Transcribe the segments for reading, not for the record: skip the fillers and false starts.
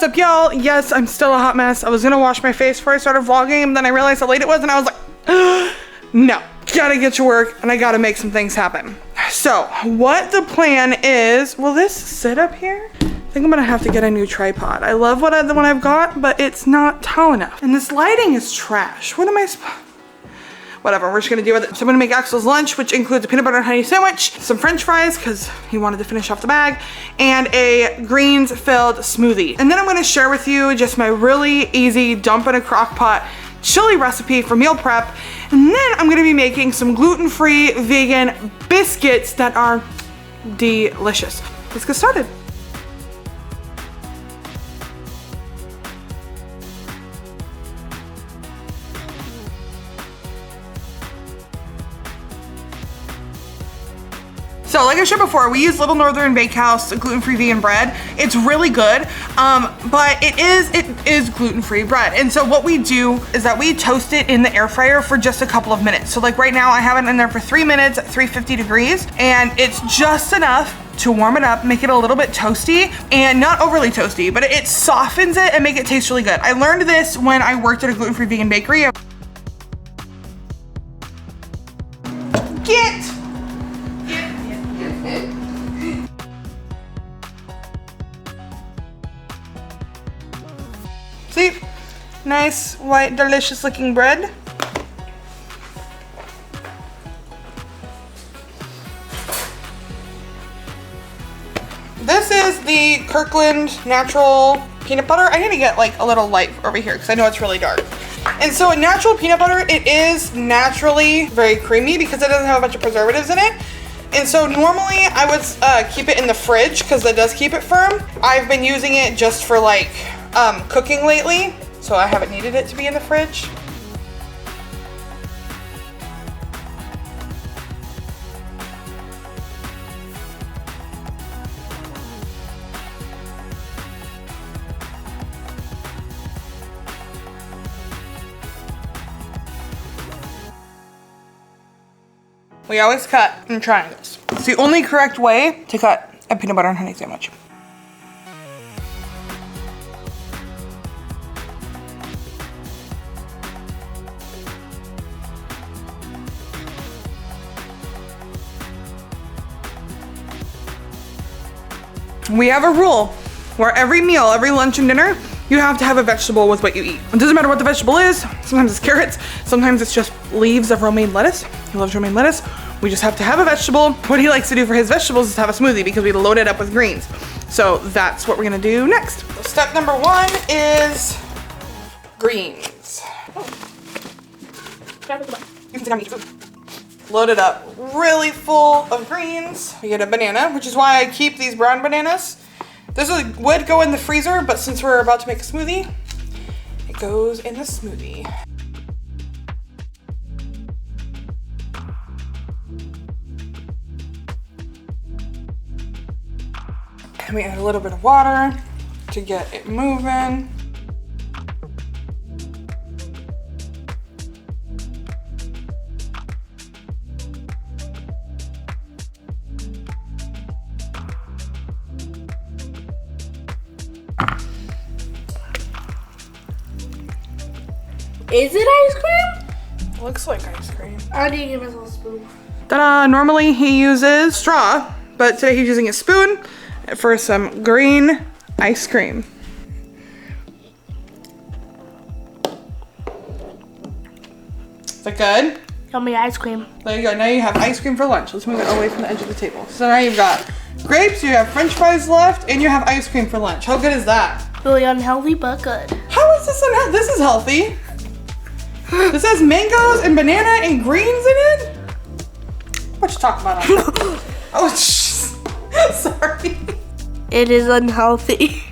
What's up, y'all? Yes, I'm still a hot mess. I was gonna wash my face before I started vlogging, and then I realized how late it was, and I was like, no, gotta get to work, and I gotta make some things happen. So, what the plan is, will this sit up here? I think I'm gonna have to get a new tripod. I love the one I've got, but it's not tall enough. And this lighting is trash. What am I whatever, we're just gonna deal with it. So I'm gonna make Axel's lunch, which includes a peanut butter and honey sandwich, some french fries, because he wanted to finish off the bag, and a greens-filled smoothie. And then I'm gonna share with you just my really easy dump in a crock pot chili recipe for meal prep. And then I'm gonna be making some gluten-free vegan biscuits that are delicious. Let's get started. So like I shared before, we use Little Northern Bakehouse gluten-free vegan bread. It's really good, but it is gluten-free bread. And so what we do is that we toast it in the air fryer for just a couple of minutes. So like right now I have it in there for 3 minutes at 350 degrees, and it's just enough to warm it up, make it a little bit toasty, and not overly toasty, but it softens it and make it taste really good. I learned this when I worked at a gluten-free vegan bakery. See, nice, white, delicious looking bread. This is the Kirkland natural peanut butter. I need to get like a little light over here because I know it's really dark. And so a natural peanut butter, it is naturally very creamy because it doesn't have a bunch of preservatives in it. And so normally I would keep it in the fridge because that does keep it firm. I've been using it just for like cooking lately, so I haven't needed it to be in the fridge. We always cut in triangles. It's the only correct way to cut a peanut butter and honey sandwich. We have a rule where every meal, every lunch and dinner, you have to have a vegetable with what you eat. It doesn't matter what the vegetable is. Sometimes it's carrots, sometimes it's just leaves of romaine lettuce. He loves romaine lettuce. We just have to have a vegetable. What he likes to do for his vegetables is to have a smoothie because we load it up with greens. So that's what we're gonna do next. So step number 1 is greens. Oh. You can sit down and eat food. Load it up really full of greens. We get a banana, which is why I keep these brown bananas. This would go in the freezer, but since we're about to make a smoothie, it goes in the smoothie. And we add a little bit of water to get it moving. Is it ice cream? Looks like ice cream. I need to give myself a spoon. Ta-da! Normally he uses straw, but today he's using a spoon for some green ice cream. Is that good? Yummy ice cream. There you go. Now you have ice cream for lunch. Let's move it away from the edge of the table. So now you've got grapes, you have french fries left, and you have ice cream for lunch. How good is that? Really unhealthy, but good. How is this unhealthy? This is healthy. This has mangoes and banana and greens in it? What you talking about? Oh, sorry. It is unhealthy.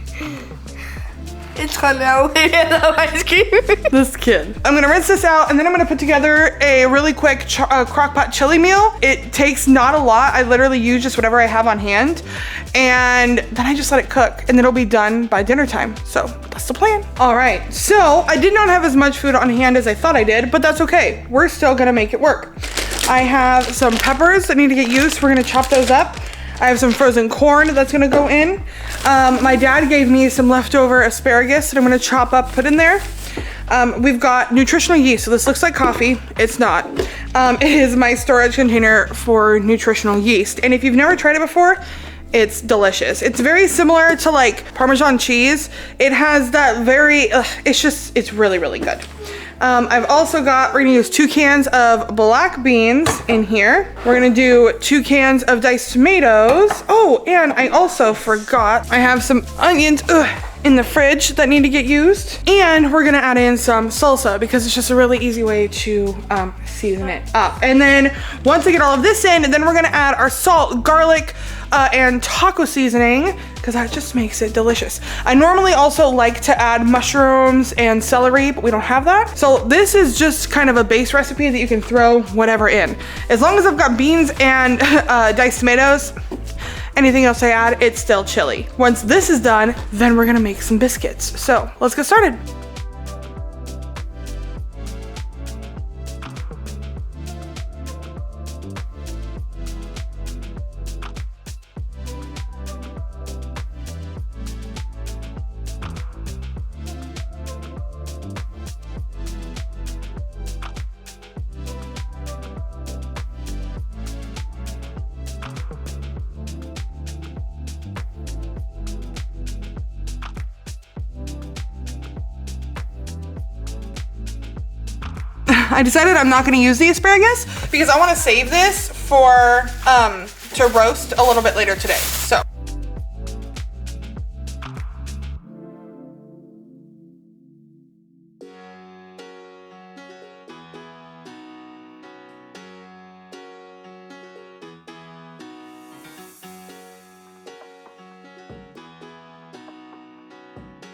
It's unhealthy ice cream. This kid. I'm gonna rinse this out and then I'm gonna put together a really quick crock pot chili meal. It takes not a lot. I literally use just whatever I have on hand. And then I just let it cook and it'll be done by dinner time. So that's the plan. All right, so I did not have as much food on hand as I thought I did, but that's okay. We're still gonna make it work. I have some peppers that need to get used. We're gonna chop those up. I have some frozen corn that's gonna go in. My dad gave me some leftover asparagus that I'm gonna chop up, put in there. We've got nutritional yeast, so this looks like coffee. It's not. It is my storage container for nutritional yeast. And if you've never tried it before, it's delicious. It's very similar to like Parmesan cheese. It has that very, it's really, really good. I've also got, we're gonna use 2 cans of black beans in here. We're gonna do 2 cans of diced tomatoes. Oh, and I also forgot, I have some onions in the fridge that need to get used. And we're gonna add in some salsa because it's just a really easy way to season it up. And then once I get all of this in, then we're gonna add our salt, garlic, and taco seasoning because that just makes it delicious. I normally also like to add mushrooms and celery, but we don't have that. So this is just kind of a base recipe that you can throw whatever in. As long as I've got beans and diced tomatoes, anything else I add, it's still chili. Once this is done, then we're gonna make some biscuits. So let's get started. I decided I'm not gonna use the asparagus because I wanna save this for, to roast a little bit later today, so.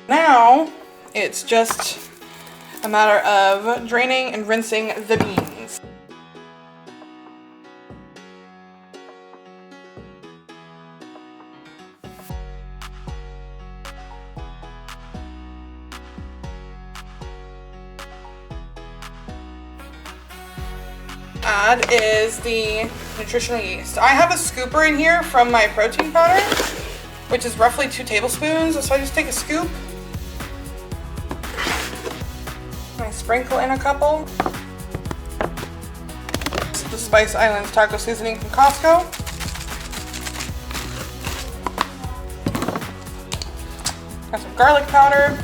Now, it's just a matter of draining and rinsing the beans. Add is the nutritional yeast. I have a scooper in here from my protein powder, which is roughly 2 tablespoons. So I just take a scoop. I sprinkle in a couple. The Spice Islands taco seasoning from Costco. Got some garlic powder.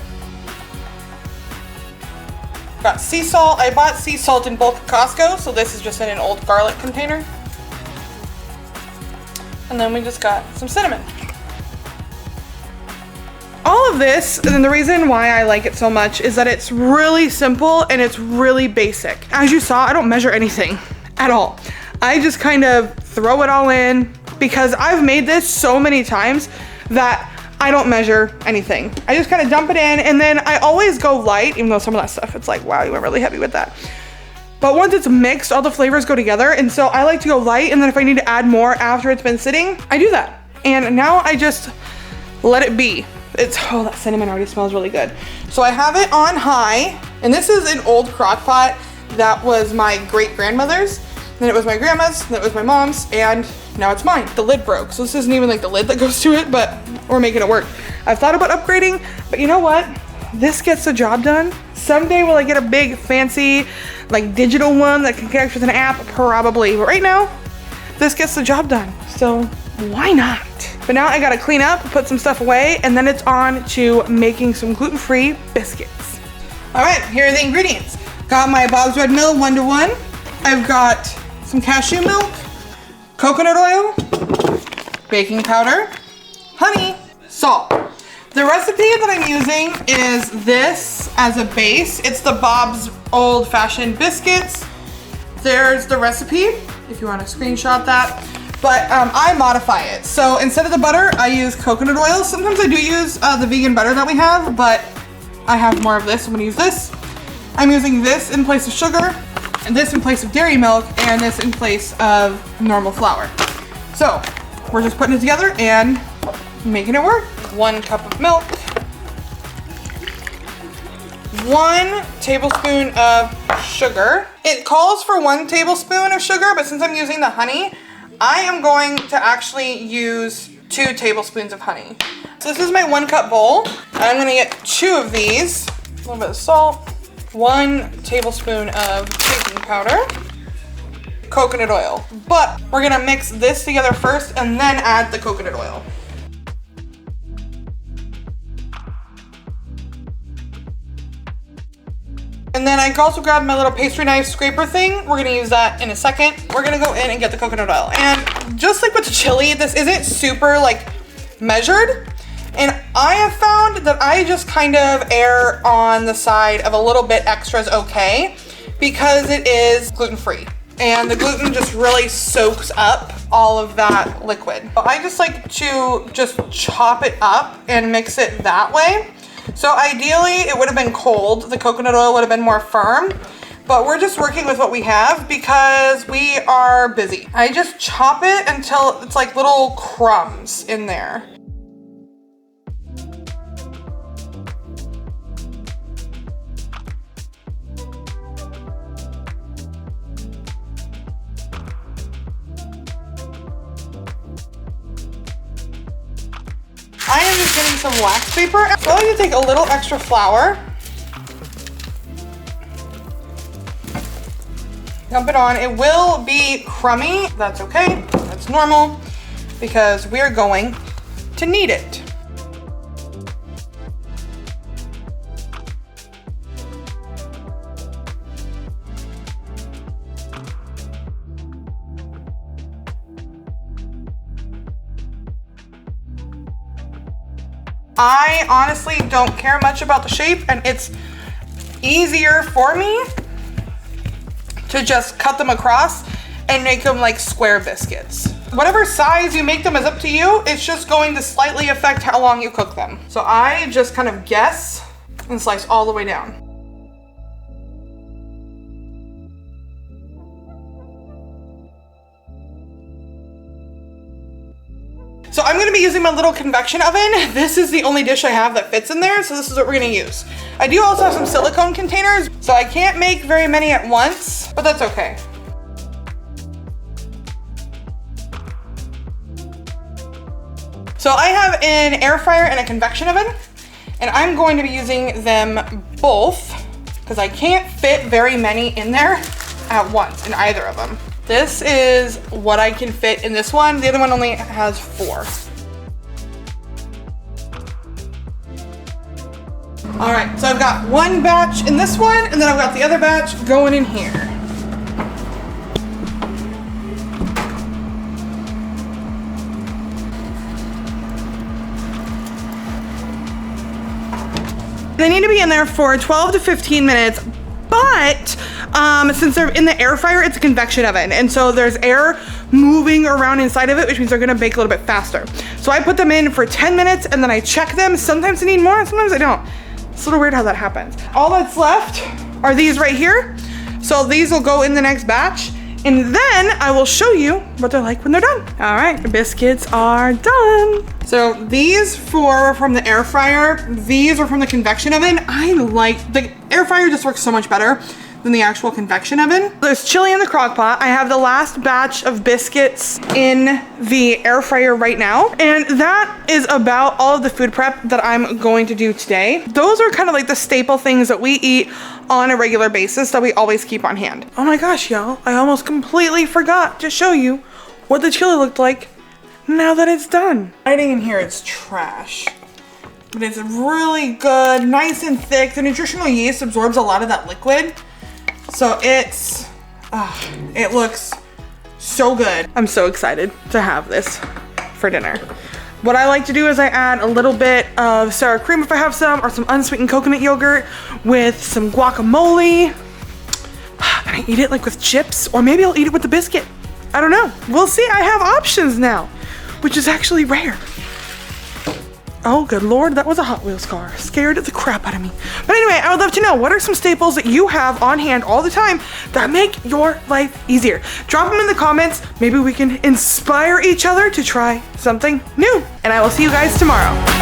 Got sea salt. I bought sea salt in bulk at Costco, so this is just in an old garlic container. And then we just got some cinnamon. All of this, and the reason why I like it so much is that it's really simple and it's really basic. As you saw, I don't measure anything at all. I just kind of throw it all in because I've made this so many times that I don't measure anything. I just kind of dump it in and then I always go light, even though some of that stuff, it's like, wow, you went really heavy with that. But once it's mixed, all the flavors go together. And so I like to go light, and then if I need to add more after it's been sitting, I do that. And now I just let it be. Oh, that cinnamon already smells really good. So I have it on high, and this is an old crock pot that was my great grandmother's, then it was my grandma's, then it was my mom's, and now it's mine. The lid broke, so this isn't even like the lid that goes to it, but we're making it work. I've thought about upgrading, but you know what? This gets the job done. Someday will I get a big fancy like digital one that can connect with an app? Probably, but right now, this gets the job done. So why not? But now I gotta clean up, put some stuff away, and then it's on to making some gluten-free biscuits. All right, here are the ingredients. Got my Bob's Red Mill 1-to-1. I've got some cashew milk, coconut oil, baking powder, honey, salt. The recipe that I'm using is this as a base. It's the Bob's Old Fashioned Biscuits. There's the recipe, if you want to screenshot that. But I modify it. So instead of the butter, I use coconut oil. Sometimes I do use the vegan butter that we have, but I have more of this. I'm gonna use this. I'm using this in place of sugar, and this in place of dairy milk, and this in place of normal flour. So we're just putting it together and making it work. 1 cup of milk, 1 tablespoon of sugar. It calls for 1 tablespoon of sugar, but since I'm using the honey, I am going to actually use 2 tablespoons of honey. So this is my 1 cup bowl. I'm gonna get 2 of these, a little bit of salt, 1 tablespoon of baking powder, coconut oil. But we're gonna mix this together first and then add the coconut oil. And then I can also grab my little pastry knife scraper thing. We're gonna use that in a second. We're gonna go in and get the coconut oil. And just like with the chili, this isn't super like measured. And I have found that I just kind of err on the side of a little bit extra is okay because it is gluten-free. And the gluten just really soaks up all of that liquid. I just like to just chop it up and mix it that way. So ideally it would have been cold. The coconut oil would have been more firm, but we're just working with what we have because we are busy. I just chop it until it's like little crumbs in there. I am just getting some wax paper. So I like to take a little extra flour, dump it on. It will be crummy. That's okay. That's normal because we're going to knead it. I honestly don't care much about the shape, and it's easier for me to just cut them across and make them like square biscuits. Whatever size you make them is up to you. It's just going to slightly affect how long you cook them. So I just kind of guess and slice all the way down. So I'm gonna be using my little convection oven. This is the only dish I have that fits in there, so this is what we're gonna use. I do also have some silicone containers, so I can't make very many at once, but that's okay. So I have an air fryer and a convection oven, and I'm going to be using them both because I can't fit very many in there at once in either of them. This is what I can fit in this one. The other one only has 4. All right, so I've got 1 batch in this one, and then I've got the other batch going in here. They need to be in there for 12 to 15 minutes, but since they're in the air fryer, it's a convection oven. And so there's air moving around inside of it, which means they're gonna bake a little bit faster. So I put them in for 10 minutes and then I check them. Sometimes I need more, sometimes I don't. It's a little weird how that happens. All that's left are these right here. So these will go in the next batch. And then I will show you what they're like when they're done. All right, the biscuits are done. So these 4 are from the air fryer. These are from the convection oven. I like, the air fryer just works so much better than the actual convection oven. There's chili in the crock pot. I have the last batch of biscuits in the air fryer right now. And that is about all of the food prep that I'm going to do today. Those are kind of like the staple things that we eat on a regular basis that we always keep on hand. Oh my gosh, y'all, I almost completely forgot to show you what the chili looked like now that it's done. Hiding in here, it's trash. But it's really good, nice and thick. The nutritional yeast absorbs a lot of that liquid. So it's, it looks so good. I'm so excited to have this for dinner. What I like to do is I add a little bit of sour cream if I have some, or some unsweetened coconut yogurt with some guacamole. And I eat it like with chips, or maybe I'll eat it with the biscuit. I don't know. We'll see. I have options now, which is actually rare. Oh, good Lord, that was a Hot Wheels car. Scared the crap out of me. But anyway, I would love to know, what are some staples that you have on hand all the time that make your life easier? Drop them in the comments. Maybe we can inspire each other to try something new. And I will see you guys tomorrow.